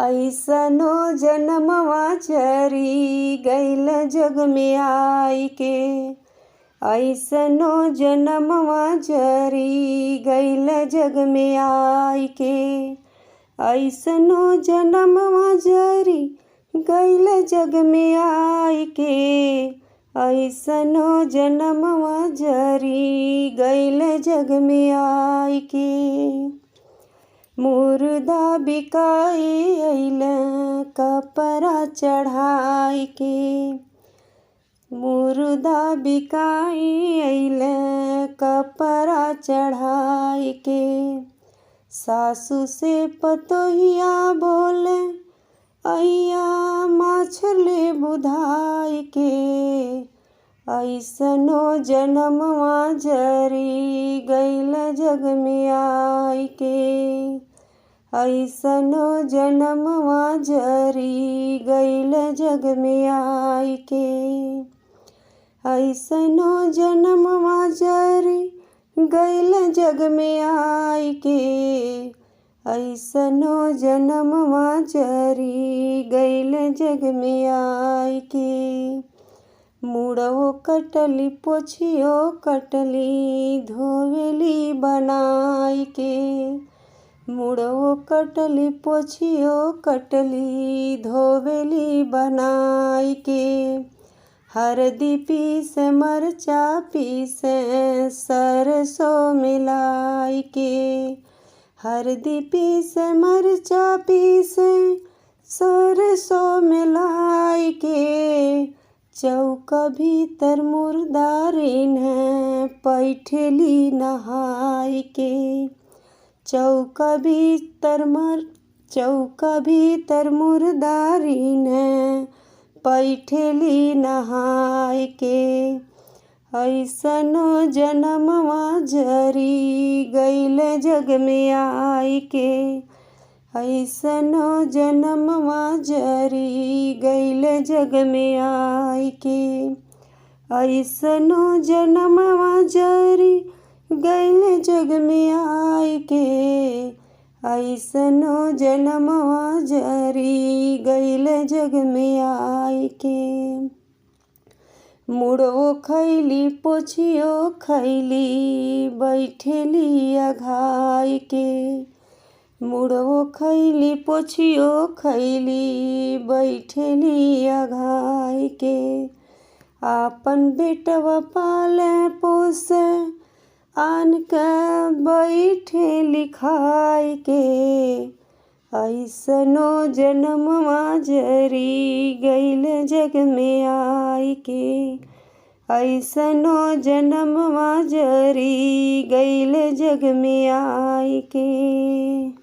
ऐसनो जनमवा चरी गइल जग में आई के। ऐसनो जनमवा चरी गइल जग में आई के। ऐसनो जनमवा चरी गइल जग में आई के। ऐसनो जनमवा चरी गइल जग में आई के। मुर्दा बिकाए अइल कपरा चढ़ाई के। मुर्दा बिकाए अइल कपरा चढ़ाई के। सासू से पतोहिया बोले अइया मछली बुधाई के। ऐसनो जनमवा जरी गइल जग में आई के। ऐसनो जनमवा जरी गइल जग में आई के। ऐसनो जनमवा जरी गइल जग में आई के। ऐसनो जनमवा जरी गइल जग में आई के। मुड़ो कटली पोछियो कटली धोवेली बनाई के। मुड़ो कटली पोछियो कटली धोवेली बनाई के। हरदी पीसे मरचा पीसे सरसों मिलाई के। हरदी पीसे मरचा पीसे सरसों मिलाई के। चौका भीतर मुर्दारिन है पैठेली नहाई के। चौका भीतर मुर्दारिन है पैठेली नहाई के। ऐसनो जनमवा जरी गइल जग में आई के। ऐसनो जनमवा जरी गइल जग में आई के। ऐसनो जनमवा जरी गइल जग में आई के। ऐसनो जनमवा जरी गइल जग में आई के। मुड़ो खैली पोछियो खैली बैठेली अघाई के। मुड़ो खैली पोछियो खैली बैठेली अघाई के। आपन बेटवा पाले पोसे आन के बैठेली खाई के। ऐसनो जनमवा जरी गइल जग में आई के। ऐसनो जनमवा जरी गइल जग में आई के।